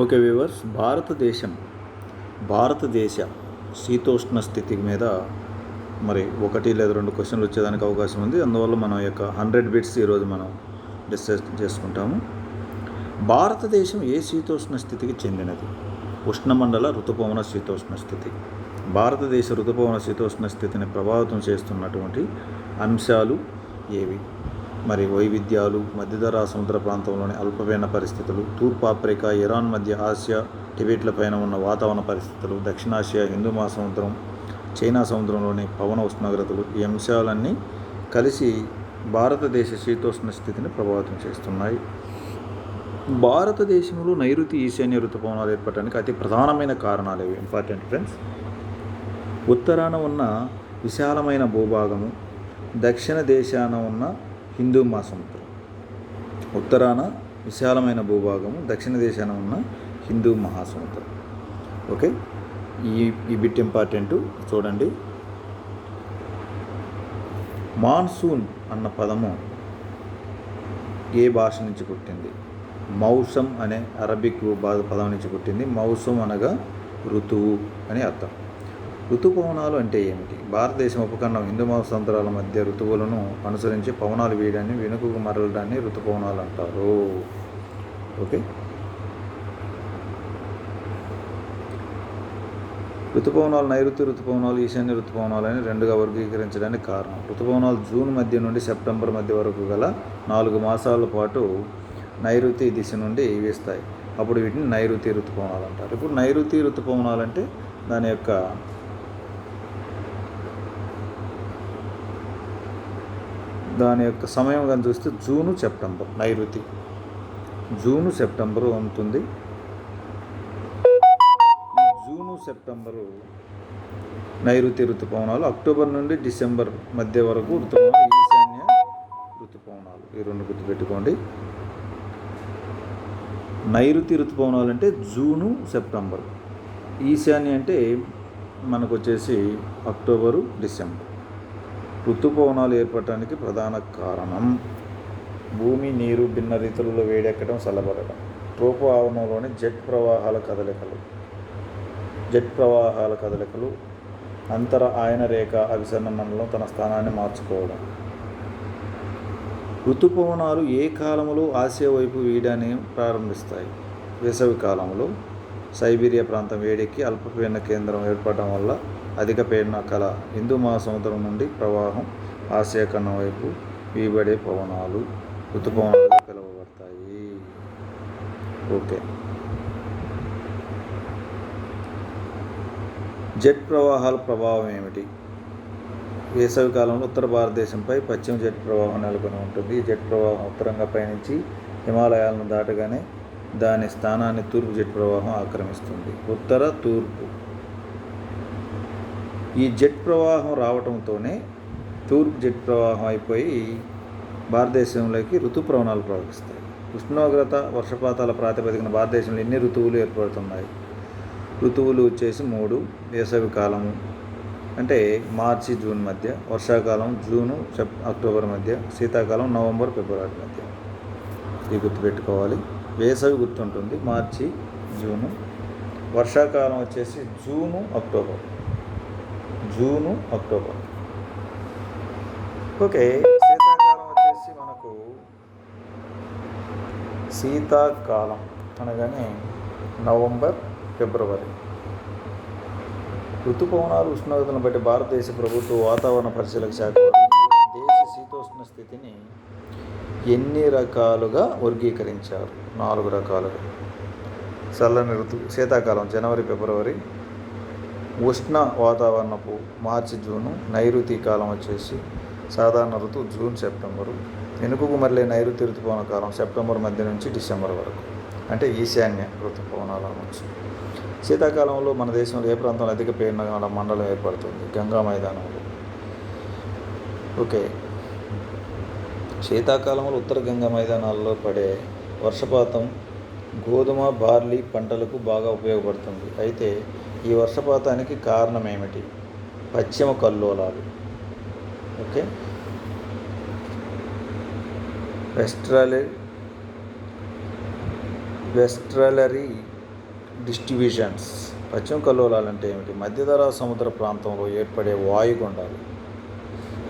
Okay viewers, భారతదేశ శీతోష్ణ స్థితి మీద మరి 1 లేదా 2 క్వశ్చన్లు వచ్చేదానికి అవకాశం ఉంది. అందువల్ల మనం యొక్క 100 బిట్స్ ఈరోజు మనం డిస్కస్ చేసుకుంటాము. భారతదేశం ఏ శీతోష్ణ స్థితికి చెందినది? ఉష్ణమండల ఋతుపవన శీతోష్ణ స్థితి. భారతదేశ ఋతుపవన శీతోష్ణ స్థితిని ప్రభావితం చేస్తున్నటువంటి అంశాలు ఏవి? మరి వైవిధ్యాలు, మధ్యధరా సముద్ర ప్రాంతంలోని అల్పపీడన పరిస్థితులు, తూర్పు ఆఫ్రికా, ఇరాన్ మధ్య ఆసియా, టిబెట్ల పైన ఉన్న వాతావరణ పరిస్థితులు, దక్షిణాసియా, హిందూ మహాసముద్రం, చైనా సముద్రంలోని పవన ఉష్ణోగ్రతలు, ఈ అంశాలన్నీ కలిసి భారతదేశ శీతోష్ణ స్థితిని ప్రభావితం చేస్తున్నాయి. భారతదేశంలో నైరుతి ఈశాన్య ఋతుపవనాలు ఏర్పడటానికి అతి ప్రధానమైన కారణాలు ఇవి. Important friends. ఉత్తరాన ఉన్న విశాలమైన భూభాగము, దక్షిణ దేశాన ఉన్న హిందూ మహాసముద్రం. ఉత్తరాన విశాలమైన భూభాగము, దక్షిణ దేశాన ఉన్న హిందూ మహాసముద్రం. ఓకే, ఈ బిట్ ఇంపార్టెంట్, చూడండి. మాన్సూన్ అన్న పదము ఏ భాష నుంచి పుట్టింది? మౌసం అనే అరబిక్ పదం నుంచి పుట్టింది. మౌసం అనగా ఋతువు అని అర్థం. ఋతుపవనాలు అంటే ఏమిటి? భారతదేశం ఉపఖండం హిందూ మహాసముద్రాల మధ్య ఋతువులను అనుసరించి పవనాలు వేయడాన్ని, వెనుకకు మరలడాన్ని ఋతుపవనాలు అంటారు. ఓకే, ఋతుపవనాలు నైరుతి ఋతుపవనాలు, ఈశాన్య ఋతుపవనాలు అని 2గా వర్గీకరించడానికి కారణం. ఋతుపవనాలు జూన్ మధ్య నుండి సెప్టెంబర్ మధ్య వరకు గల 4 మాసాల పాటు నైరుతి దిశ నుండి వీస్తాయి. అప్పుడు వీటిని నైరుతి ఋతుపవనాలు అంటారు. ఇప్పుడు నైరుతి ఋతుపవనాలు అంటే దాని యొక్క సమయం కానీ చూస్తే జూను సెప్టెంబర్. నైరుతి జూను సెప్టెంబరు ఉంటుంది. జూను సెప్టెంబరు నైరుతి ఋతుపవనాలు. అక్టోబర్ నుండి డిసెంబర్ మధ్య వరకు ఋతుపవనాలు ఈశాన్య ఋతుపవనాలు. ఈ 2 గుర్తుపెట్టుకోండి. నైరుతి ఋతుపవనాలు అంటే జూను సెప్టెంబర్. ఈశాన్య అంటే మనకు వచ్చేసి అక్టోబరు డిసెంబర్. ఋతుపవనాలు ఏర్పడటానికి ప్రధాన కారణం భూమి, నీరు భిన్న రీతులలో వేడెక్కడం, చల్లబడటం, ట్రోపో ఆవరణంలోని జెట్ ప్రవాహాల కదలికలు, అంతర ఆయన రేఖ అభిసరణ మండలం తన స్థానాన్ని మార్చుకోవడం. ఋతుపవనాలు ఏ కాలంలో ఆసియా వైపు వీయడాన్ని ప్రారంభిస్తాయి? వేసవి కాలంలో. సైబీరియా ప్రాంతం వేడెక్కి అల్పపీడన కేంద్రం ఏర్పడటం వల్ల అధిక పీడన కల హిందూ మహాసముద్రం నుండి ప్రవాహం ఆసియా ఖండం వైపు వీయబడే పవనాలు ఋతుపవనాలుగా పిలువబడతాయి. ఓకే, జెట్ ప్రవాహాల ప్రభావం ఏమిటి? వేసవి కాలంలో ఉత్తర భారతదేశంపై పశ్చిమ జెట్ ప్రవాహం నెలకొని ఉంటుంది. ఈ జెట్ ప్రవాహం ఉత్తరంగా పయనించి హిమాలయాలను దాటగానే దాని స్థానాన్ని తూర్పు జెట్ ప్రవాహం ఆక్రమిస్తుంది. ఉత్తర, తూర్పు. ఈ జెట్ ప్రవాహం రావడంతోనే తూర్పు జెట్ ప్రవాహం అయిపోయి భారతదేశంలోకి ఋతుపవనాలు ప్రవహిస్తాయి. ఉష్ణోగ్రత, వర్షపాతాల ప్రాతిపదికన భారతదేశంలో ఎన్ని ఋతువులు ఏర్పడుతున్నాయి? ఋతువులు వచ్చేసి 3. వేసవి కాలము అంటే మార్చి, జూన్ మధ్య. వర్షాకాలం జూను, అక్టోబర్ మధ్య. శీతాకాలం నవంబర్, ఫిబ్రవరి మధ్య. ఇది గుర్తుపెట్టుకోవాలి. వేసవి గుర్తుంటుంది, మార్చి, జూను. వర్షాకాలం వచ్చేసి జూను, అక్టోబర్. ఓకే, శీతాకాలం వచ్చేసి మనకు శీతాకాలం అనగానే నవంబర్, ఫిబ్రవరి. ఋతుపవనాలు ఉష్ణోగ్రతను బట్టి భారతదేశ ప్రభుత్వ వాతావరణ పరిశీలక శాఖ దేశ శీతోష్ణ స్థితిని ఎన్ని రకాలుగా వర్గీకరించారు? 4 రకాలుగా. చల్లని శీతాకాలం జనవరి, ఫిబ్రవరి. ఉష్ణ వాతావరణపు మార్చి, జూను. నైరుతి కాలం వచ్చేసి సాధారణ ఋతువు జూన్, సెప్టెంబరు. వెనుకకు మరలే నైరుతి ఋతుపవన కాలం సెప్టెంబర్ మధ్య నుంచి డిసెంబర్ వరకు, అంటే ఈశాన్య ఋతుపవనాలు అనవచ్చు. శీతాకాలంలో మన దేశంలో ఏ ప్రాంతంలో అధిక పీడన మండలం ఏర్పడుతుంది? గంగా మైదానంలో. ఓకే, శీతాకాలంలో ఉత్తర గంగా మైదానాల్లో పడే వర్షపాతం గోధుమ, బార్లీ పంటలకు బాగా ఉపయోగపడుతుంది. అయితే ఈ వర్షపాతానికి కారణం ఏమిటి? పశ్చిమ కల్లోలాలు. Okay, వెస్ట్రలరీ distributions. పశ్చిమ కల్లోలాలు అంటే ఏమిటి? మధ్యధరా సముద్ర ప్రాంతంలో ఏర్పడే వాయుగుండాలు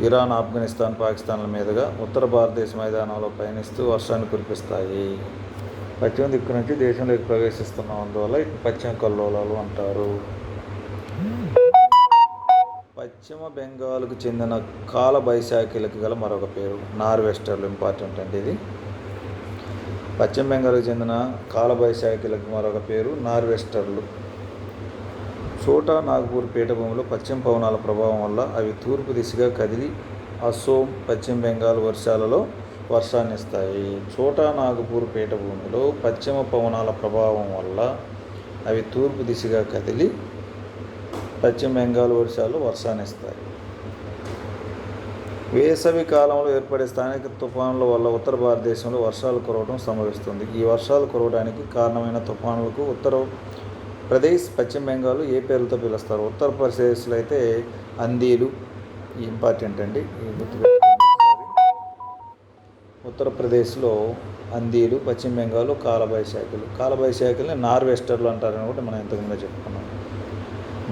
ఇరాన్, ఆఫ్ఘనిస్తాన్, పాకిస్తాన్ల మీదుగా ఉత్తర భారతదేశ మైదానంలో పయనిస్తూ వర్షాన్ని కురిపిస్తాయి. పశ్చిమ దిక్కు నుంచి దేశంలోకి ప్రవేశిస్తున్నందువల్ల పశ్చిమ కల్లోలాలు అంటారు. పశ్చిమ బెంగాల్కు చెందిన కాల బైశాఖిలకు గల మరొక పేరు నార్వెస్టర్లు. ఇంపార్టెంట్ అండి ఇది. పశ్చిమ బెంగాల్కు చెందిన కాల బైశాఖిలకు మరొక పేరు నార్వెస్టర్లు. ఛోటా నాగ్పూర్ పీఠభూమిలో పశ్చిమ పవనాల ప్రభావం వల్ల అవి తూర్పు దిశగా కదిలి అసోం, పశ్చిమ బెంగాల్ వర్షాలలో వర్షాన్ని ఇస్తాయి. ఛోటా నాగ్పూర్ పీఠభూమిలో పశ్చిమ పవనాల ప్రభావం వల్ల అవి తూర్పు దిశగా కదిలి పశ్చిమ బెంగాల్ వర్షాలు వర్షాన్ని ఇస్తాయి. వేసవి కాలంలో ఏర్పడే స్థానిక తుఫానుల వల్ల ఉత్తర భారతదేశంలో వర్షాలు కురవడం సంభవిస్తుంది. ఈ వర్షాలు కురవడానికి కారణమైన తుఫానులకు ఉత్తరప్రదేశ్, పశ్చిమ బెంగాల్ ఏ పేర్లతో పిలుస్తారు? ఉత్తరప్రదేశ్లో అయితే అందీలు. ఇంపార్టెంట్ అండి, ఉత్తరప్రదేశ్లో అందీలు, పశ్చిమ బెంగాల్ కాలబైశాఖులు. కాలబైశాఖుల్ని నార్వెస్టర్లు అంటారని కూడా మనం ఇంతకుముందే చెప్పుకున్నాం.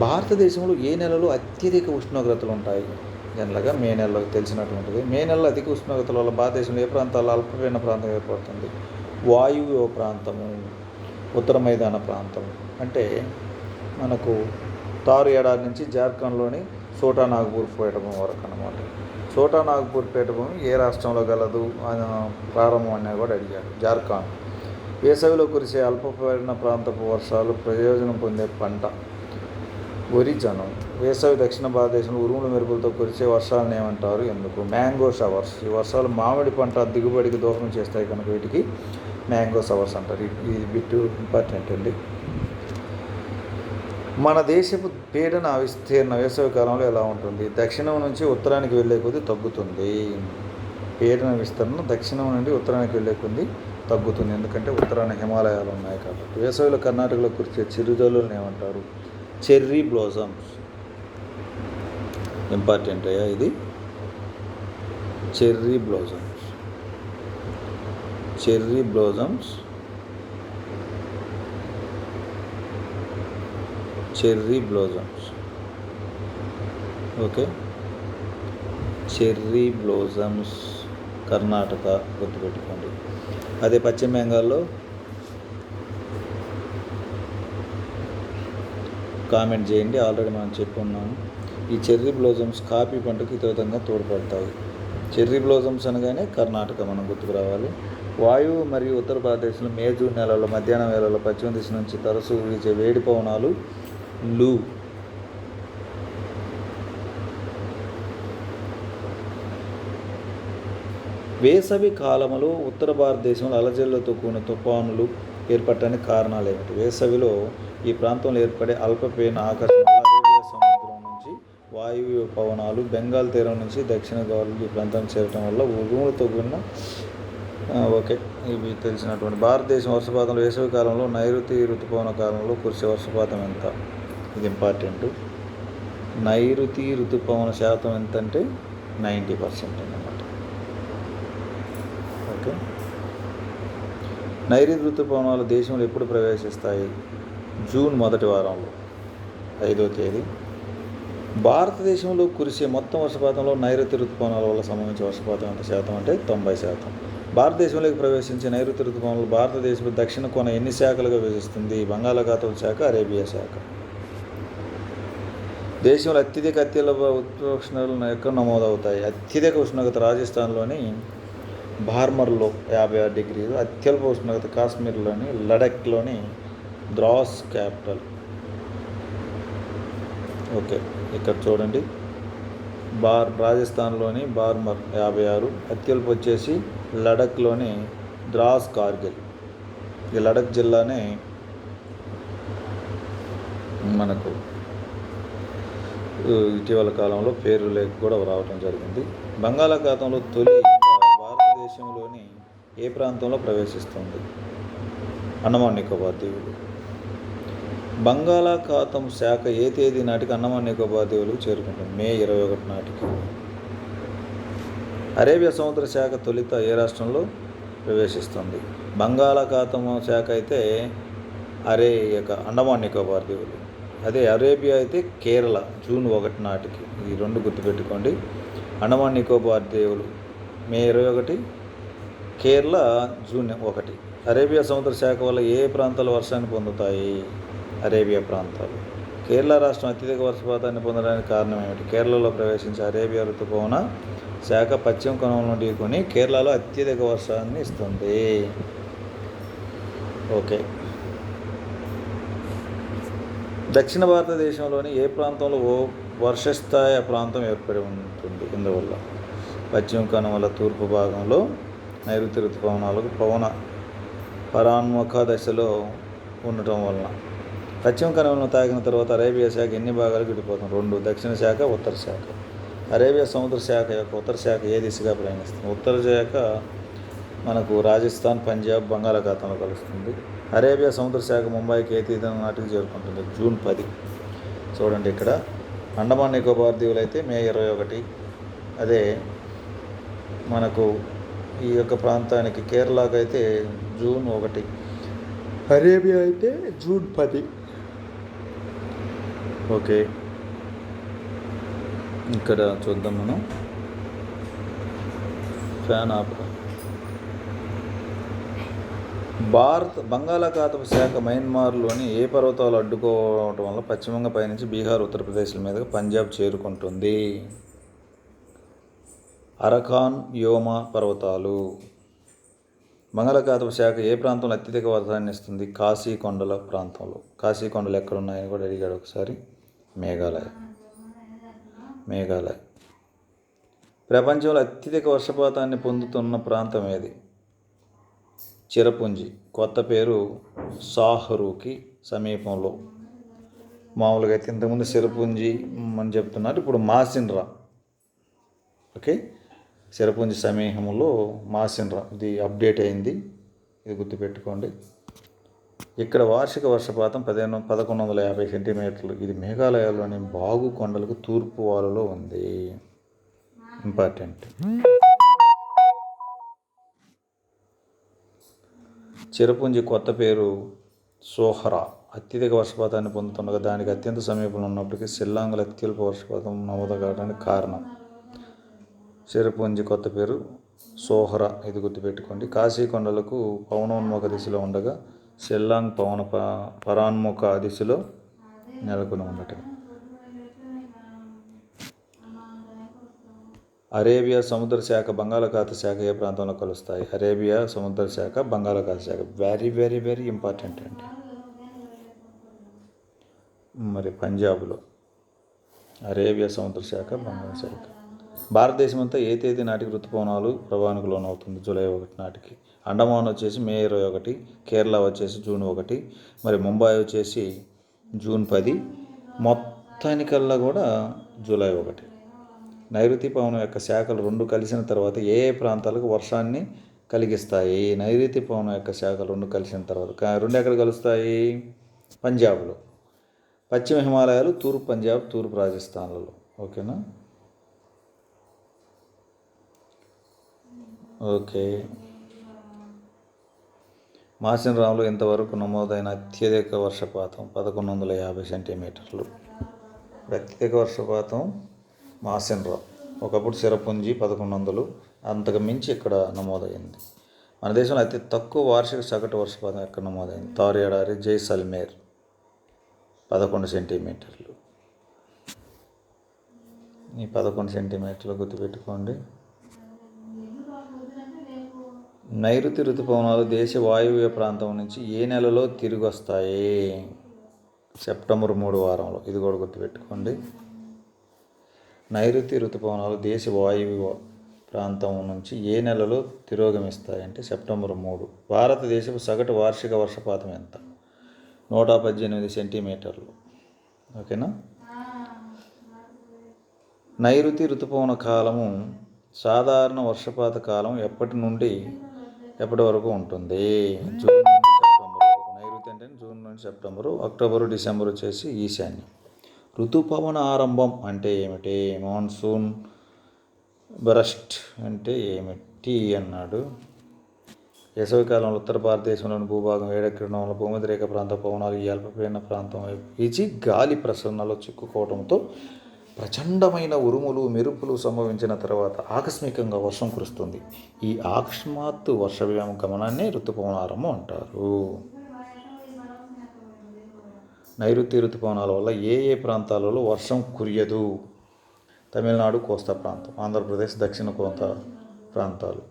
భారతదేశంలో ఏ నెలలో అత్యధిక ఉష్ణోగ్రతలు ఉంటాయి? జనరల్గా మే నెలలో తెలిసినటువంటిది. మే నెలలో అధిక ఉష్ణోగ్రతల వల్ల భారతదేశంలో ఏ ప్రాంతాల్లో అల్పపీడన ప్రాంతం ఏర్పడుతుంది? వాయువ్య ప్రాంతము, ఉత్తర మైదాన ప్రాంతం. అంటే మనకు తారు ఏడాది నుంచి జార్ఖండ్లోని ఛోటా నాగ్పూర్ పీఠభూమి వరకు అన్నమాట. ఛోటా నాగ్పూర్ పీఠభూమి ఏ రాష్ట్రంలో గలదు ప్రారంభం అనేది కూడా అడిగారు. జార్ఖండ్. వేసవిలో కురిసే అల్పపీడన ప్రాంతపు వర్షాలు ప్రయోజనం పొందే పంట వరి, జనం. వేసవి దక్షిణ భారతదేశంలో ఉరుముల మెరుపులతో కురిసే వర్షాలను ఏమంటారు? ఎందుకు? Mango showers. ఈ వర్షాలు మామిడి పంట దిగుబడికి దోహదం చేస్తాయి కనుక వీటికి మ్యాంగో షవర్స్ అంటారు. ఈ బిట్ ఇంపార్టెంట్ అండి. మన దేశపు పీడన విస్తీర్ణ వేసవి కాలంలో ఎలా ఉంటుంది? దక్షిణం నుంచి ఉత్తరానికి వెళ్ళే కొద్దీ తగ్గుతుంది. పీడన విస్తరణ దక్షిణం నుండి ఉత్తరానికి వెళ్ళే కొద్దీ తగ్గుతుంది, ఎందుకంటే ఉత్తరాన హిమాలయాలు ఉన్నాయి కాబట్టి. వేసవిలో కర్ణాటకలో కురిసే చిరుజల్లులను ఏమంటారు? Cherry blossoms. ఇంపార్టెంట్ అయ్యా ఇది. Cherry blossoms. Cherry blossoms. Cherry blossoms. Okay, cherry blossoms Karnataka గుర్తుపెట్టుకోండి. అదే పశ్చిమ బెంగాల్లో కామెంట్ చేయండి. ఆల్రెడీ మనం చెప్పుకున్నాము. ఈ చెర్రీ బ్లాసమ్స్ కాఫీ పంటకు విధంగా తోడ్పడతాయి. చెర్రీ బ్లాసమ్స్ అనగానే కర్ణాటక మనం గుర్తుకు రావాలి. వాయువు మరియు ఉత్తర భారతదేశంలో మే, జూన్ నెలల్లో మధ్యాహ్నం వేళల్లో పశ్చిమ దిశ నుంచి తరచూ వీచే వేడి పవనాలు లూ. వేసవి కాలంలో ఉత్తర భారతదేశంలో అలజడులతో కూడిన తుఫానులు ఏర్పడటానికి కారణాలు ఏమిటి? వేసవిలో ఈ ప్రాంతంలో ఏర్పడే అల్పపీడన ఆకర్షణ అరేబియా సముద్రం నుంచి వాయువ్య పవనాలు బెంగాల్ తీరం నుంచి దక్షిణ గాలులు ఈ ప్రాంతానికి చేరటం వల్ల ఉరుములతో కూడిన ఓకే, ఇవి తెలిసినటువంటి. భారతదేశం వర్షపాతంలో వేసవి కాలంలో నైరుతి ఋతుపవన కాలంలో కురిసే వర్షపాతం ఎంత? ఇది ఇంపార్టెంట్. నైరుతి ఋతుపవన శాతం ఎంత అంటే 90% అన్నమాట. ఓకే, నైరుతి ఋతుపవనాలు దేశంలో ఎప్పుడు ప్రవేశిస్తాయి? జూన్ మొదటి వారంలో 5వ తేదీ. భారతదేశంలో కురిసే మొత్తం వర్షపాతంలో నైరుతి ఋతుపవనాల వల్ల సంభవించే వర్షపాతం ఎంత శాతం అంటే 90%. భారతదేశంలోకి ప్రవేశించే నైరుతి ఋతుపవనాలు భారతదేశపు దక్షిణ కోన ఎన్ని శాఖలుగా విభజిస్తుంది? బంగాళాఖాతం శాఖ, అరేబియా శాఖ. దేశంలో అత్యధిక ఉష్ణోగ్రతలు ఎక్కడ నమోదవుతాయి? అత్యధిక ఉష్ణోగ్రత రాజస్థాన్లోని బార్మర్లో 56 డిగ్రీలు, అత్యల్ప ఉష్ణోగ్రత కాశ్మీర్లోని లడఖ్లోని ద్రాస్ క్యాపిటల్. ఓకే, ఇక్కడ చూడండి. రాజస్థాన్లోని బార్మర్ 56, అత్యల్ప వచ్చేసి లడఖ్లోని ద్రాస్ కార్గిల్. ఈ లడఖ్ జిల్లానే మనకు ఇటీవల కాలంలో పేరు లేక కూడా రావడం జరిగింది. బంగాళాఖాతంలో తొలి భారతదేశంలోని ఏ ప్రాంతంలో ప్రవేశిస్తుంది? అండమాన్ నికోబార్ దీవులు. బంగాళాఖాతం శాఖ ఏ తేదీ నాటికి అండమాన్ నికోబార్ దీవులకు చేరుకుంటుంది? మే 21 నాటికి. అరేబియా సముద్ర శాఖ తొలిత ఏ రాష్ట్రంలో ప్రవేశిస్తుంది? బంగాళాఖాతం శాఖ అయితే అండమాన్ నికోబార్ దీవులు. అదే అరేబియా అయితే కేరళ జూన్ 1 నాటికి. ఈ రెండు గుర్తుపెట్టుకోండి. అండమాన్ నికోబార్ దీవులు మే 21, కేరళ జూన్ 1. అరేబియా సముద్ర శాఖ వల్ల ఏ ప్రాంతాలు వర్షాన్ని పొందుతాయి? అరేబియా ప్రాంతాలు. కేరళ రాష్ట్రం అత్యధిక వర్షపాతాన్ని పొందడానికి కారణం ఏమిటి? కేరళలో ప్రవేశించే అరేబియా ఋతుపవన శాఖ పశ్చిమ కనుమల నుండి కొని కేరళలో అత్యధిక వర్షాన్ని ఇస్తుంది. ఓకే. దక్షిణ భారతదేశంలోని ఏ ప్రాంతంలో వర్షస్థాయి ప్రాంతం ఏర్పడి ఉంటుంది? ఇందువల్ల పశ్చిమ కనుమల తూర్పు భాగంలో నైరుతి ఋతుపవనాలకు పరాన్ముఖ దశలో ఉండటం వలన. పశ్చిమ కనుమలను తాకిన తర్వాత అరేబియా శాఖ ఎన్ని భాగాలు విడిపోతుంది? 2. దక్షిణ శాఖ, ఉత్తర శాఖ. అరేబియా సముద్ర శాఖ యొక్క ఉత్తర శాఖ ఏ దిశగా ప్రయాణిస్తుంది? ఉత్తర శాఖ మనకు రాజస్థాన్, పంజాబ్, బంగాళాఖాతంలో కలుస్తుంది. అరేబియా సముద్ర శాఖ ముంబైకి ఏ తేదీ నాటికి చేరుకుంటుంది? జూన్ 10. చూడండి, ఇక్కడ అండమాన్ నికోబార్ దీవులు అయితే మే 21. అదే మనకు ఈ యొక్క ప్రాంతానికి కేరళకు అయితే జూన్ 1, అరేబియా అయితే జూన్ 10. ఓకే, ఇక్కడ చూద్దాం మనం. ఫ్యాన్ ఆప్. బంగాళాఖాతపు శాఖ మయన్మార్లోని ఏ పర్వతాలు అడ్డుకోవటం వల్ల పశ్చిమంగా పయనించి బీహార్, ఉత్తరప్రదేశ్ల మీదుగా పంజాబ్ చేరుకుంటుంది? అరకాన్ యోమా పర్వతాలు. బంగాళాఖాతపు శాఖ ఏ ప్రాంతంలో అత్యధిక వర్షాన్ని ఇస్తుంది? కాశీ కొండల ప్రాంతంలో. కాశీ కొండలు ఎక్కడ ఉన్నాయని కూడా అడిగాడు ఒకసారి. మేఘాలయ. ప్రపంచంలో అత్యధిక వర్షపాతాన్ని పొందుతున్న ప్రాంతం ఏది? చిరపుంజి. కొత్త పేరు సాహరుకి సమీపంలో. మామూలుగా అయితే ఇంతకుముందు చిరపుంజి అని చెప్తున్నారు, ఇప్పుడు మాసిన్రా. ఓకే, చిరపుంజి సమీపంలో మాసిన్రా. ఇది అప్డేట్ అయింది, ఇది గుర్తుపెట్టుకోండి. ఇక్కడ వార్షిక వర్షపాతం 1150 సెంటీమీటర్లు. ఇది మేఘాలయలోని బాగు కొండలకు తూర్పు వాలులో ఉంది. ఇంపార్టెంట్. చిరపుంజి కొత్త పేరు సోహరా. అత్యధిక వర్షపాతాన్ని పొందుతుండగా దానికి అత్యంత సమీపంలో ఉన్నప్పటికీ షిల్లాంగ్లో అత్యల్ప వర్షపాతం నమోదు కావడానికి కారణం. చిరపుంజి కొత్త పేరు సోహరా, ఇది గుర్తుపెట్టుకోండి. కాశీ కొండలకు పవనోన్ముఖ దిశలో ఉండగా షిల్లాంగ్ పరాన్ముఖ దిశలో నెలకొని ఉండటం. అరేబియా సముద్ర శాఖ, బంగాళాఖాత శాఖ ఏ ప్రాంతంలో కలుస్తాయి? అరేబియా సముద్ర శాఖ, బంగాళాఖాత శాఖ వెరీ వెరీ వెరీ ఇంపార్టెంట్ అండి. మరి పంజాబ్లో అరేబియా సముద్ర శాఖ, బంగాళ శాఖ. భారతదేశం అంతా ఏ తేదీ నాటికి ఋతుపవనాలు ప్రభావానికి లోనవుతుంది? జూలై 1 నాటికి. అండమాన్ వచ్చేసి మే 21, కేరళ వచ్చేసి జూన్ 1, మరి ముంబై వచ్చేసి జూన్ 10, మొత్తానికల్లా కూడా జూలై 1. నైరుతి పవనం యొక్క శాఖలు రెండు కలిసిన తర్వాత ఏ ప్రాంతాలకు వర్షాన్ని కలిగిస్తాయి? నైరుతి పవనం యొక్క శాఖలు రెండు కలిసిన తర్వాత రెండు ఎక్కడ కలుస్తాయి? పంజాబ్లో. పశ్చిమ హిమాలయాలు, తూర్పు పంజాబ్, తూర్పు రాజస్థాన్లలో. ఓకేనా? ఓకే. మాసిన్రాంలో ఇంతవరకు నమోదైన అత్యధిక వర్షపాతం 1150 సెంటీమీటర్లు. అత్యధిక వర్షపాతం మాసిన్రాం. ఒకప్పుడు చిరపుంజి 1100, అంతకు మించి ఇక్కడ నమోదైంది. మన దేశంలో అతి తక్కువ వార్షిక సగటు వర్షపాతం ఎక్కడ నమోదైంది? తారు ఎడారి, జైసల్మేర్ 11 సెంటీమీటర్లు. ఈ 11 సెంటీమీటర్లు గుర్తుపెట్టుకోండి. నైరుతి ఋతుపవనాలు దేశ వాయువ్య ప్రాంతం నుంచి ఏ నెలలో తిరిగి వస్తాయి? సెప్టెంబర్ 3 వారంలో. ఇది కూడా గుర్తుపెట్టుకోండి. నైరుతి ఋతుపవనాలు దేశ వాయువ్య ప్రాంతం నుంచి ఏ నెలలో తిరోగమిస్తాయంటే సెప్టెంబర్ 3. భారతదేశపు సగటు వార్షిక వర్షపాతం ఎంత? 118 సెంటీమీటర్లు. ఓకేనా? నైరుతి ఋతుపవన కాలము సాధారణ వర్షపాత కాలం ఎప్పటి నుండి ఎప్పటి వరకు ఉంటుంది? జూన్ నుండి సెప్టెంబర్ వరకు. నైరుతి అంటే జూన్ నుండి సెప్టెంబరు. అక్టోబరు, డిసెంబర్ వచ్చేసి ఈశాన్యం. ఋతుపవన ఆరంభం అంటే ఏమిటి? మాన్సూన్ బరస్ట్ అంటే ఏమిటి అన్నాడు. వేసవికాలంలో ఉత్తర భారతదేశంలోని భూభాగం వేడెక్కడం వల్ల భూమధ్యరేఖ ప్రాంత పవనాలు ఈ అల్పపీడన ప్రాంతం వైపు వీచి గాలి ప్రసరణలో చిక్కుకోవడంతో ప్రచండమైన ఉరుములు మెరుపులు సంభవించిన తర్వాత ఆకస్మికంగా వర్షం కురుస్తుంది. ఈ అకస్మాత్తు వర్ష గమనాన్ని ఋతుపవనారము అంటారు. నైరుతి ఋతుపవనాల వల్ల ఏ ఏ ప్రాంతాలలో వర్షం కురియదు? తమిళనాడు కోస్తా ప్రాంతం, ఆంధ్రప్రదేశ్ దక్షిణ కోస్తా ప్రాంతాలు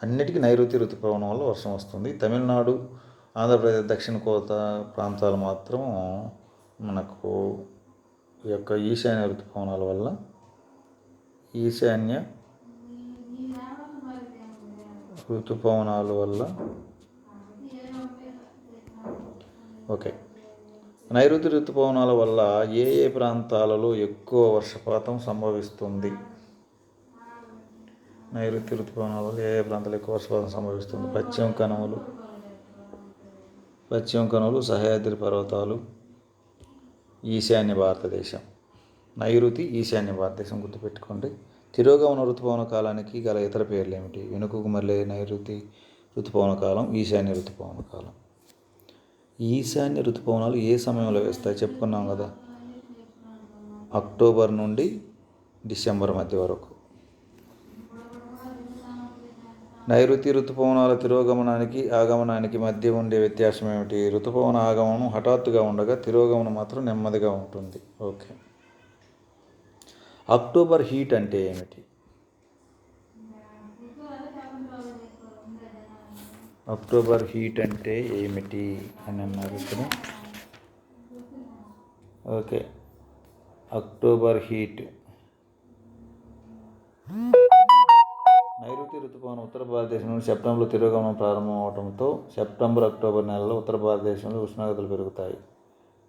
అన్నిటికీ నైరుతి ఋతుపవనం వల్ల వర్షం వస్తుంది. తమిళనాడు, ఆంధ్రప్రదేశ్ దక్షిణ కోస్తా ప్రాంతాలు మాత్రం మనకు ఈ యొక్క ఈశాన్య ఋతుపవనాల వల్ల ఓకే. నైరుతి ఋతుపవనాల వల్ల ఏ ఏ ప్రాంతాలలో ఎక్కువ వర్షపాతం సంభవిస్తుంది? నైరుతి ఋతుపవనాల వల్ల ఏ ఏ ప్రాంతాల్లో ఎక్కువ వర్షపాతం సంభవిస్తుంది? పశ్చిమ కనుమలు, సహ్యాద్రి పర్వతాలు, ఈశాన్య భారతదేశం. నైరుతి ఈశాన్య భారతదేశం గుర్తుపెట్టుకోండి. తిరోగమన ఋతుపవన కాలానికి గల ఇతర పేర్లు ఏమిటి? వెనుకకు మళ్ళీ నైరుతి ఋతుపవన కాలం, ఈశాన్య ఋతుపవన కాలం. ఈశాన్య ఋతుపవనాలు ఏ సమయంలో వేస్తాయి చెప్పుకున్నాం కదా, అక్టోబర్ నుండి డిసెంబర్ మధ్య వరకు. నైరుతి ఋతుపవనాల తిరోగమనానికి ఆగమనానికి మధ్య ఉండే వ్యత్యాసం ఏమిటి? ఋతుపవన ఆగమనం హఠాత్తుగా ఉండగా తిరోగమనం మాత్రం నెమ్మదిగా ఉంటుంది. ఓకే. అక్టోబర్ హీట్ అంటే ఏమిటి? అక్టోబర్ హీట్ అంటే ఏమిటి అని అన్నారు ఇక్కడ. ఓకే. అక్టోబర్ హీట్ నైరుతి ఋతుపవనం ఉత్తర భారతదేశం నుండి సెప్టెంబర్లో తిరోగమనం ప్రారంభం అవడంతో సెప్టెంబర్, అక్టోబర్ నెలలో ఉత్తర భారతదేశంలో ఉష్ణోగ్రతలు పెరుగుతాయి.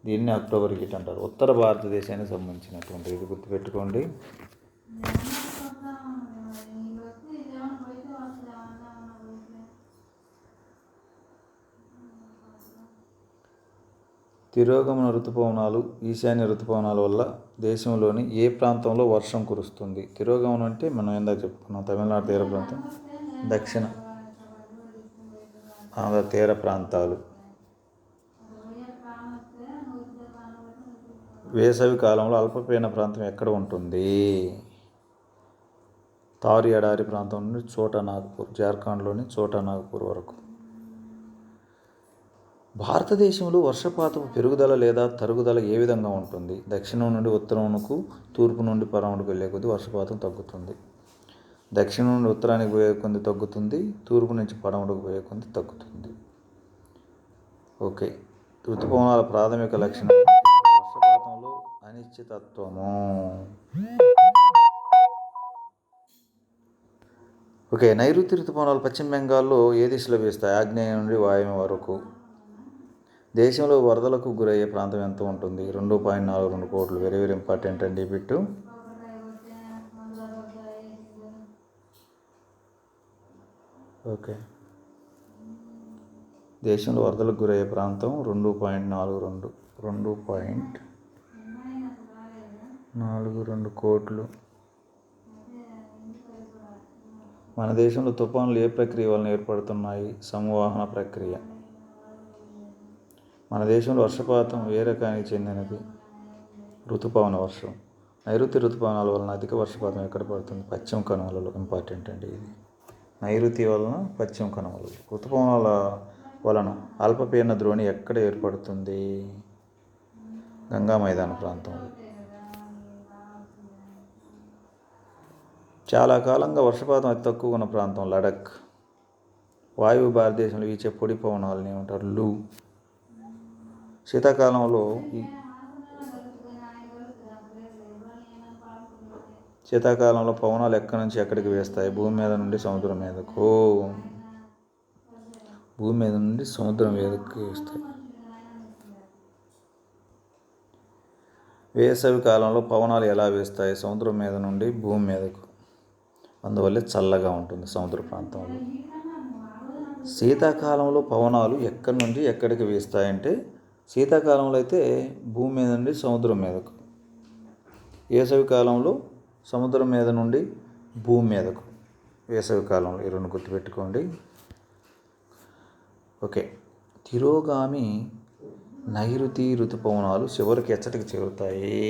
దీన్ని అక్టోబర్ హీట్ అంటారు. ఉత్తర భారతదేశానికి సంబంధించినటువంటి ఇది గుర్తుపెట్టుకోండి. తిరోగమన ఋతుపవనాలు, ఈశాన్య ఋతుపవనాల వల్ల దేశంలోని ఏ ప్రాంతంలో వర్షం కురుస్తుంది? తిరోగమనం అంటే మనం ఇందాక చెప్పుకున్నాం, తమిళనాడు తీర ప్రాంతం, దక్షిణ ఆంధ్ర తీర ప్రాంతాలు. వేసవి కాలంలో అల్పపీడన ప్రాంతం ఎక్కడ ఉంటుంది? తారు ఎడారి ప్రాంతం నుండి చోటా నాగపూర్, జార్ఖండ్లోని చోటా నాగపూర్ వరకు. భారతదేశంలో వర్షపాతం పెరుగుదల లేదా తరుగుదల ఏ విధంగా ఉంటుంది? దక్షిణం నుండి ఉత్తరంకు, తూర్పు నుండి పడమరకు వెళ్ళే కొద్దీ వర్షపాతం తగ్గుతుంది. దక్షిణం నుండి ఉత్తరానికి పోయే కొద్ది తగ్గుతుంది, తూర్పు నుంచి పడమరకు పోయే కొద్ది తగ్గుతుంది. ఓకే. ఋతుపవనాల ప్రాథమిక లక్షణం వర్షపాతంలో అనిశ్చితత్వము. ఓకే. నైరుతి ఋతుపవనాలు పశ్చిమ బెంగాల్లో ఏ దిశలో వీస్తాయి? ఆగ్నేయం నుండి వాయువ్యం వరకు. దేశంలో వరదలకు గురయ్యే ప్రాంతం ఎంత ఉంటుంది? 2.42 కోట్లు. వెరీ వెరీ ఇంపార్టెంట్ అండి ఈ బిట్టు. ఓకే. దేశంలో వరదలకు గురయ్యే ప్రాంతం 2.42 కోట్లు. మన దేశంలో తుఫానులు ఏ ప్రక్రియ వలన ఏర్పడుతున్నాయి? సంవహన ప్రక్రియ. మన దేశంలో వర్షపాతం ఏ రకానికి చెందినది? ఋతుపవన వర్షం. నైరుతి ఋతుపవనాల వలన అధిక వర్షపాతం ఎక్కడ పడుతుంది? పశ్చిమ కనుమలలో. ఇంపార్టెంట్ అండి ఇది. నైరుతి వలన పశ్చిమ కనుమలలో. ఋతుపవనాల వలన అల్పపీడన ద్రోణి ఎక్కడ ఏర్పడుతుంది? గంగా మైదాన ప్రాంతంలో. చాలా కాలంగా వర్షపాతం అతి తక్కువగా ఉన్న ప్రాంతం లడఖ్. వాయువు భారతదేశంలో వీచే పొడి పవనాలని ఏమంటారు? లూ. శీతాకాలంలో పవనాలు ఎక్కడి నుంచి ఎక్కడికి వేస్తాయి? భూమి మీద నుండి సముద్రం మీదకు. భూమి మీద నుండి సముద్రం మీదకు వేస్తాయి. వేసవి కాలంలో పవనాలు ఎలా వేస్తాయి? సముద్రం మీద నుండి భూమి మీదకు. అందువల్ల చల్లగా ఉంటుంది సముద్ర ప్రాంతంలో. శీతాకాలంలో పవనాలు ఎక్కడి నుండి ఎక్కడికి వీస్తాయంటే శీతాకాలంలో అయితే భూమి మీద నుండి సముద్రం మీదకు. వేసవి కాలంలో సముద్రం మీద నుండి భూమి మీదకు. వేసవి కాలంలో ఈ రెండు గుర్తుపెట్టుకోండి. ఓకే. తిరోగామి నైరుతి ఋతుపవనాలు చివరికి ఎచ్చటికి చేరుతాయి?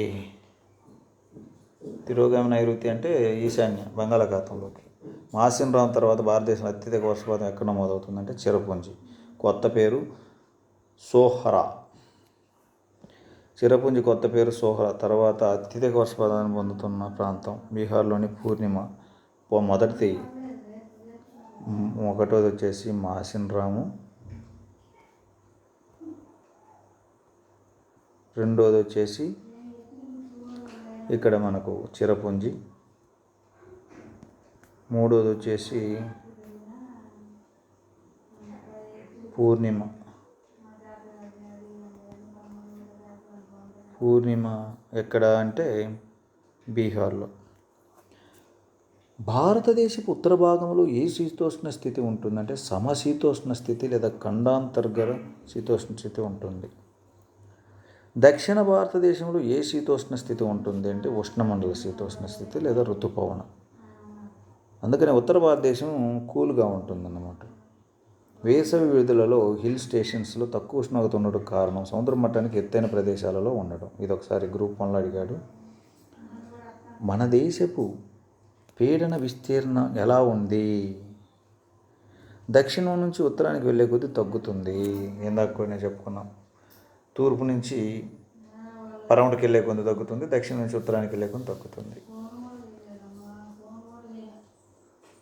తిరోగామి నైరుతి అంటే ఈశాన్య బంగాళాఖాతంలోకి. మాసిన్ రామ్ తర్వాత భారతదేశంలో అత్యధిక వర్షపాతం ఎక్కడ నమోదవుతుందంటే చిరపుంజి. కొత్త పేరు సోహరా. చిరపుంజి కొత్త పేరు సోహరా. తర్వాత అత్యధిక వర్షపాతాన్ని పొందుతున్న ప్రాంతం బీహార్లోని పూర్ణిమ. మొదటిది ఒకటోది వచ్చేసి మాసిన్ రాము, రెండోది వచ్చేసి ఇక్కడ మనకు చిరపుంజి, మూడోది వచ్చేసి పూర్ణిమ. పూర్ణిమ ఎక్కడ అంటే బీహార్లో. భారతదేశపు ఉత్తర భాగంలో ఏ శీతోష్ణ స్థితి ఉంటుందంటే సమశీతోష్ణ స్థితి లేదా ఖండాంతర్గత శీతోష్ణ స్థితి ఉంటుంది. దక్షిణ భారతదేశంలో ఏ శీతోష్ణ స్థితి ఉంటుంది అంటే ఉష్ణమండల శీతోష్ణ స్థితి లేదా ఋతుపవనం. అందుకని ఉత్తర భారతదేశం కూల్గా ఉంటుందన్నమాట. వేసవి విడుదలలో హిల్ స్టేషన్స్లో తక్కువ ఉష్ణోగ్రత ఉండడం కారణం సముద్ర మట్టానికి ఎత్తైన ప్రదేశాలలో ఉండడం. ఇది ఒకసారి గ్రూప్ 1లో అడిగాడు. మన దేశపు పీడన విస్తీర్ణం ఎలా ఉంది? దక్షిణం నుంచి ఉత్తరానికి వెళ్ళే కొద్దీ తగ్గుతుంది. ఇందాక కూడా నేను చెప్పుకున్నాం. తూర్పు నుంచి పడమటికి వెళ్ళే కొద్ది తగ్గుతుంది, దక్షిణం నుంచి ఉత్తరానికి వెళ్ళే కొద్ది తగ్గుతుంది.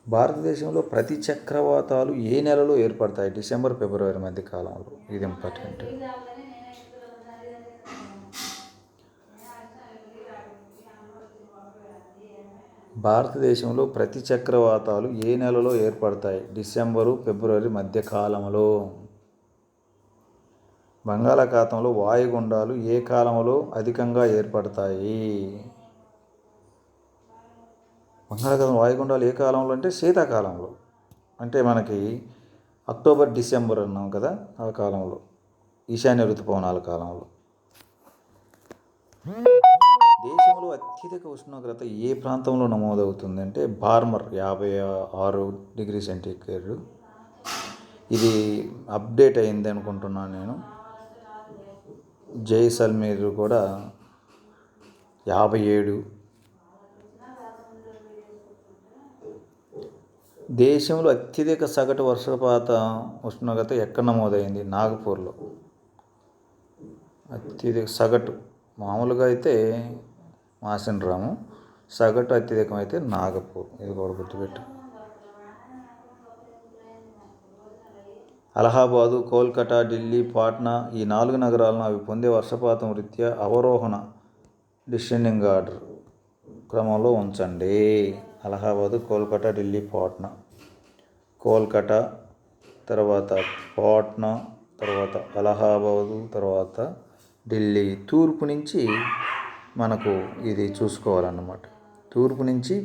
భారతదేశంలో ప్రతి చక్రవాతాలు ఏ నెలలో ఏర్పడతాయి? డిసెంబర్ ఫిబ్రవరి మధ్య కాలంలో. ఇది ఇంపార్టెంట్. భారతదేశంలో ప్రతి చక్రవాతాలు ఏ నెలలో ఏర్పడతాయి? డిసెంబరు ఫిబ్రవరి మధ్య కాలంలో. బంగాళాఖాతంలో వాయుగుండాలు ఏ కాలంలో అధికంగా ఏర్పడతాయి? బంగాళాఖాతం వాయుగుండాలు ఏ కాలంలో అంటే శీతాకాలంలో. అంటే మనకి అక్టోబర్ డిసెంబర్ అన్నాం కదా, ఆ కాలంలో, ఈశాన్య ఋతుపవనాల కాలంలో. దేశంలో అత్యధిక ఉష్ణోగ్రత ఏ ప్రాంతంలో నమోదవుతుంది అంటే బార్మర్ 56 డిగ్రీ సెంటీగ్రేడ్. ఇది అప్డేట్ అయింది అనుకుంటున్నాను నేను. జైసల్మేర్ కూడా 57. దేశంలో అత్యధిక సగటు వర్షపాత ఉష్ణోగ్రత ఎక్కడ నమోదైంది? నాగపూర్లో. అత్యధిక సగటు మామూలుగా అయితే మాసిన్-రాము, సగటు అత్యధికం అయితే నాగపూర్. ఇది కూడా గుర్తుపెట్టు. అలహాబాదు, కోల్కతా, ఢిల్లీ, పాట్నా ఈ 4 నగరాలను అవి పొందే వర్షపాతం రీత్యా అవరోహణ డిసెండింగ్ ఆర్డర్ క్రమంలో ఉంచండి. అలహాబాదు, కోల్కతా, ఢిల్లీ, పాట్నా. కోల్కతా, తర్వాత పాట్నా, తర్వాత అలహాబాదు, తర్వాత ఢిల్లీ. తూర్పు నుంచి మనకు ఇది చూసుకోవాలన్నమాట. తూర్పు నుంచి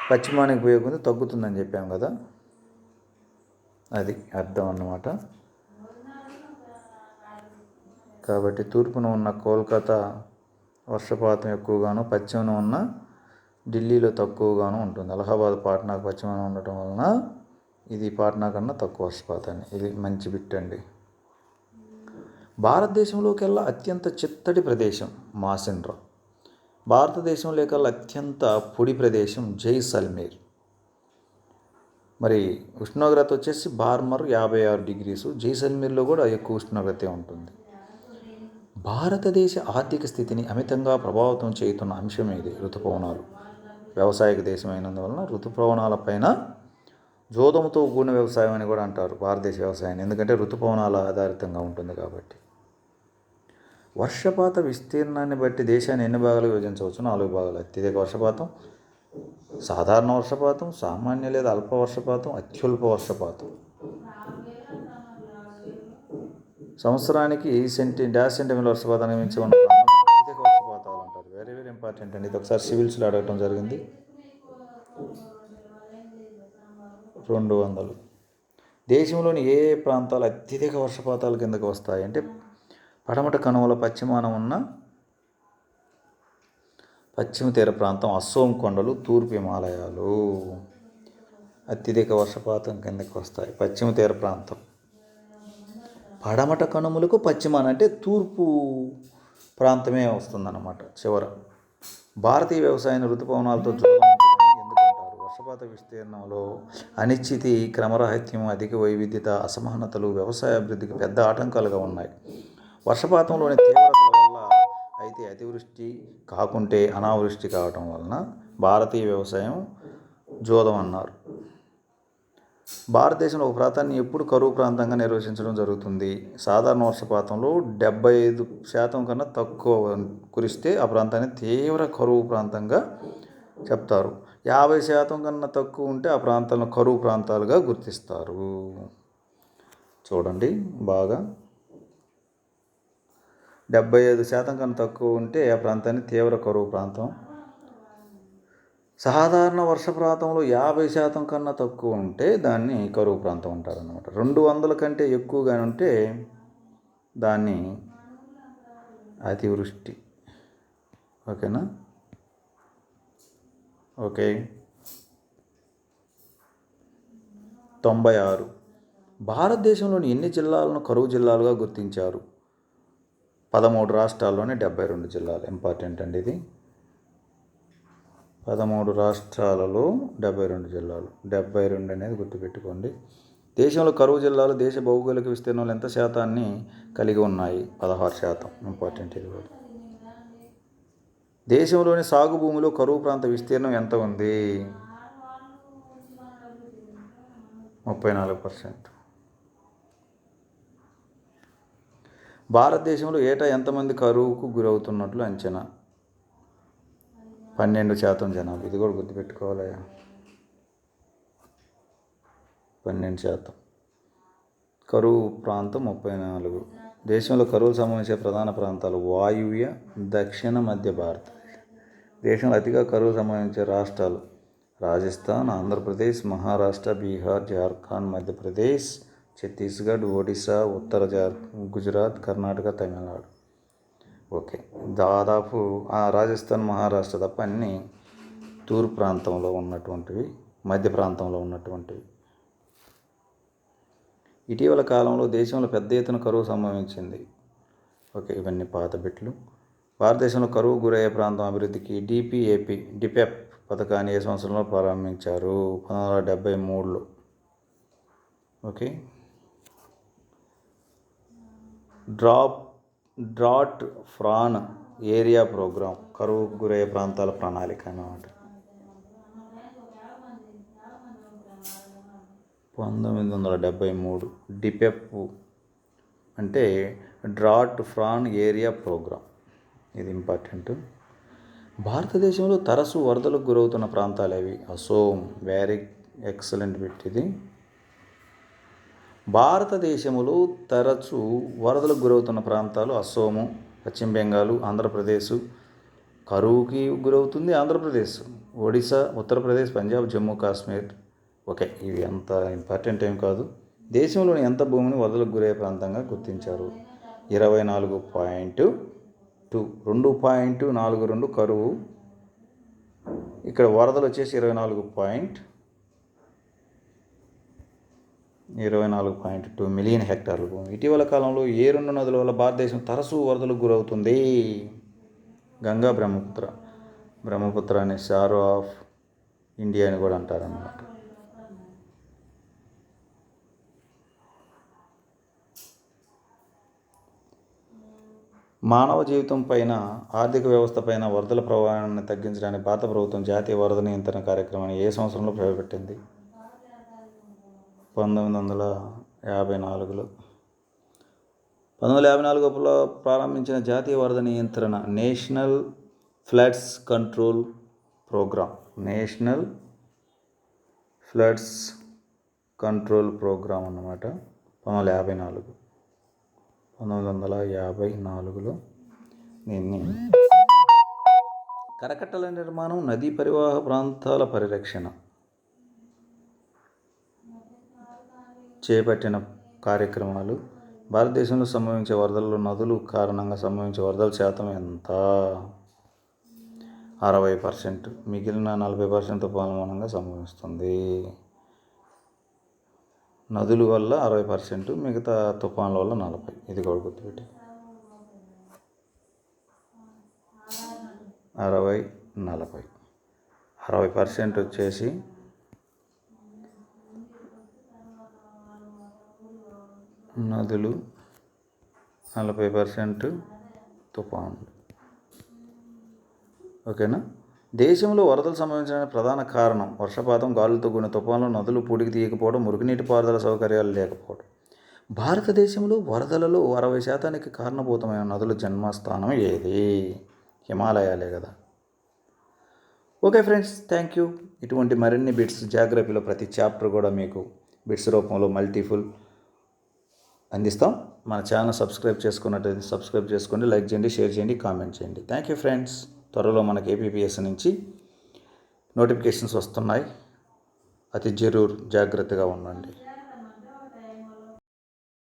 పశ్చిమానికి పోయే కొద్ది తగ్గుతుందని చెప్పాం కదా, అది అర్థం అన్నమాట. కాబట్టి తూర్పున ఉన్న కోల్కతా వర్షపాతం ఎక్కువగాను, పశ్చిమన ఉన్న ఢిల్లీలో తక్కువగాను ఉంటుంది. అలహాబాద్ పాట్నాకు పశ్చిమన ఉండటం వలన ఇది పాట్నా కన్నా తక్కువ వర్షపాతాన్ని. ఇది మంచి బిట్ అండి. భారతదేశంలోకెల్లా అత్యంత చిత్తడి ప్రదేశం మాసిన్-రామ్. భారతదేశంలోకెల్లా అత్యంత పొడి ప్రదేశం జైసల్మేర్. మరి ఉష్ణోగ్రత వచ్చేసి బార్మర్ 56 డిగ్రీసు. జైసల్మేర్లో కూడా ఎక్కువ ఉష్ణోగ్రతే ఉంటుంది. భారతదేశ ఆర్థిక స్థితిని అమితంగా ప్రభావితం చేస్తున్న అంశం ఇది ఋతుపవనాలు. వ్యవసాయక దేశం అయినందువలన ఋతుపవనాలపైన జోదంతో కూడిన వ్యవసాయం అని కూడా అంటారు భారతదేశ వ్యవసాయాన్ని. ఎందుకంటే ఋతుపవనాల ఆధారితంగా ఉంటుంది కాబట్టి. వర్షపాత విస్తీర్ణాన్ని బట్టి దేశాన్ని ఎన్ని భాగాలు విభజించవచ్చు? 4 భాగాలు. అత్యధిక వర్షపాతం, సాధారణ వర్షపాతం, సామాన్య లేదా అల్ప వర్షపాతం, అత్యల్ప వర్షపాతం. సంవత్సరానికి సెంటీమీటర్ వర్షపాతానికి మించి ఉన్న అత్యధిక వర్షపాతాలు అంటారు. వెరీ వెరీ ఇంపార్టెంట్ అండి. ఇది ఒకసారి సివిల్స్లో అడగటం జరిగింది. 200. దేశంలోని ఏ ప్రాంతాలు అత్యధిక వర్షపాతాల కిందకు వస్తాయి అంటే పడమట కనుమల పశ్చిమాన ఉన్న పశ్చిమ తీర ప్రాంతం, అస్సోం కొండలు, తూర్పు హిమాలయాలు అత్యధిక వర్షపాతం కిందకు వస్తాయి. పశ్చిమ తీర ప్రాంతం. పడమట కనుమలకు పశ్చిమాన అంటే తూర్పు ప్రాంతమే వస్తుందన్నమాట చివర. భారతీయ వ్యవసాయాన్ని ఋతుపవనాలతో జోదం ఉంటుందని ఎందుకంటారు? వర్షపాత విస్తీర్ణంలో అనిశ్చితి, క్రమరాహిత్యం, అధిక వైవిధ్యత, అసమానతలు వ్యవసాయ అభివృద్ధికి పెద్ద ఆటంకాలుగా ఉన్నాయి. వర్షపాతంలోని తీవ్రతల వల్ల అయితే అతివృష్టి, కాకుంటే అనావృష్టి కావటం వలన భారతీయ వ్యవసాయం జోదం అన్నారు. భారతదేశంలో ఒక ప్రాంతాన్ని ఎప్పుడు కరువు ప్రాంతంగా నిర్వచించడం జరుగుతుంది? సాధారణ వర్షపాతంలో 75% కన్నా తక్కువ కురిస్తే ఆ ప్రాంతాన్ని తీవ్ర కరువు ప్రాంతంగా చెప్తారు. 50% కన్నా తక్కువ ఉంటే ఆ ప్రాంతాలను కరువు ప్రాంతాలుగా గుర్తిస్తారు. చూడండి బాగా, 75% కన్నా తక్కువ ఉంటే ఆ ప్రాంతాన్ని తీవ్ర కరువు ప్రాంతం. సాధారణ వర్షపాతంలో 50% కన్నా తక్కువ ఉంటే దాన్ని కరువు ప్రాంతం అంటారన్నమాట. 200 కంటే ఎక్కువగా ఉంటే దాన్ని అతివృష్టి. ఓకేనా? ఓకే. 96. భారతదేశంలోని ఎన్ని జిల్లాలను కరువు జిల్లాలుగా గుర్తించారు? 13 రాష్ట్రాల్లోనే 72 జిల్లాలు. ఇంపార్టెంట్ అండి ఇది. 13 రాష్ట్రాలలో 72 జిల్లాలు. 72 అనేది గుర్తుపెట్టుకోండి. దేశంలో కరువు జిల్లాలు దేశ భౌగోళిక విస్తీర్ణంలో ఎంత శాతాన్ని కలిగి ఉన్నాయి? 16%. ఇంపార్టెంట్ ఇది కూడా. దేశంలోని సాగు భూమిలో కరువు ప్రాంత విస్తీర్ణం ఎంత ఉంది? 34%. భారతదేశంలో ఏటా ఎంతమంది కరువుకు గురవుతున్నట్లు అంచనా? 12% జనాభా. ఇది కూడా గుర్తుపెట్టుకోవాలి. 12%. కరువు ప్రాంతం 34. దేశంలో కరువుకు సంబంధించిన ప్రధాన ప్రాంతాలు వాయువ్య, దక్షిణ, మధ్య భారతదేశం. దేశంలో అతిగా కరువు సంబంధించిన రాష్ట్రాలు రాజస్థాన్, ఆంధ్రప్రదేశ్, మహారాష్ట్ర, బీహార్, జార్ఖండ్, మధ్యప్రదేశ్, ఛత్తీస్గఢ్, ఒడిశా, ఉత్తర గుజరాత్, కర్ణాటక, తమిళనాడు. ఓకే. దాదాపు రాజస్థాన్, మహారాష్ట్ర తప్ప అన్నీ తూర్పు ప్రాంతంలో ఉన్నటువంటివి, మధ్య ప్రాంతంలో ఉన్నటువంటివి. ఇటీవల కాలంలో దేశంలో పెద్ద ఎత్తున కరువు సంభవించింది. ఓకే, ఇవన్నీ పాత బిట్లు. భారతదేశంలో కరువు గురయ్యే ప్రాంతం అభివృద్ధికి డిపెప్ పథకాన్ని ఏ సంవత్సరంలో ప్రారంభించారు? 1973లో. Okay. Drought prone area programme కరువు గురయ్యే ప్రాంతాల ప్రణాళిక అన్నమాట. 1973. డిపెప్ అంటే డ్రాట్ ఫ్రాన్ ఏరియా ప్రోగ్రాం. ఇది ఇంపార్టెంట్. భారతదేశంలో తరచు వరదలకు గురవుతున్న ప్రాంతాలు ఏవి? అసోం. వెరీ ఎక్సలెంట్ బిట్ ఇది. భారతదేశంలో తరచు వరదలకు గురవుతున్న ప్రాంతాలు అసోము, పశ్చిమ బెంగాల్, ఆంధ్రప్రదేశ్. కరువుకి గురవుతుంది ఆంధ్రప్రదేశ్, ఒడిశా, ఉత్తరప్రదేశ్, పంజాబ్, జమ్మూ కాశ్మీర్. ఓకే, ఇవి అంత ఇంపార్టెంట్ ఏం కాదు. దేశంలోని ఎంత భూమిని వరదలకు గురయ్యే ప్రాంతంగా గుర్తించారు? 24.2. 2.42 కరువు. ఇక్కడ వరదలు వచ్చేసి 24.2 మిలియన్ హెక్టార్ల భూమి. ఇటీవల కాలంలో ఏ 2 నదుల వల్ల భారతదేశం తరచూ వరదలకు గురవుతుంది? గంగా, బ్రహ్మపుత్ర. బ్రహ్మపుత్ర అనే షారో ఆఫ్ ఇండియా అని కూడా అంటారన్నమాట. మానవ జీవితం పైన, ఆర్థిక వ్యవస్థ పైన వరదల ప్రభావాన్ని తగ్గించడానికి భారత ప్రభుత్వం జాతీయ వరద నియంత్రణ కార్యక్రమాన్ని ఏ సంవత్సరంలో ప్రవేశపెట్టింది? 1954లో. 1954లో ప్రారంభించిన జాతీయ వరద నియంత్రణ national floods control programme. National floods control programme అన్నమాట. 1954లో దీన్ని. కరకట్టల నిర్మాణం, నదీ పరివాహ ప్రాంతాల పరిరక్షణ చేపట్టిన కార్యక్రమాలు. భారతదేశంలో సంభవించే వరదల్లో నదులు కారణంగా సంభవించే వరదల శాతం ఎంత? 60%. మిగిలిన 40% తుఫానుల మూలంగా సంభవిస్తుంది. నదుల వల్ల 60%, మిగతా తుఫాన్ల వల్ల 40%. ఇది కూడా గుర్తుపెట్టి 60-40. 60% వచ్చేసి నదులు, 40% తుఫాన్లు. ఓకేనా? దేశంలో వరదలు సంభవించడానికి ప్రధాన కారణం వర్షపాతం, గాలులతో కూడిన తుఫాన్లు, నదులు పూడికి తీయకపోవడం, మురుగునీటి పారుదల సౌకర్యాలు లేకపోవడం. భారతదేశంలో వరదలలో 60% కారణభూతమైన నదుల జన్మస్థానం ఏది? హిమాలయాలే కదా. Okay friends, thank you. ఇటువంటి మరిన్ని బిట్స్ జాగ్రఫీలో ప్రతి చాప్టర్ కూడా మీకు బిట్స్ రూపంలో మల్టిపుల్ అందిస్తాం. మన ఛానల్ సబ్స్క్రైబ్ చేసుకున్నట్లయితే సబ్స్క్రైబ్ చేసుకోండి, లైక్ చేయండి, షేర్ చేయండి, కామెంట్ చేయండి. Thank you friends. త్వరలో మనకి ఏపీపీఎస్ నుంచి నోటిఫికేషన్స్ వస్తున్నాయి. అతి జాగ్రత్తగా ఉండండి.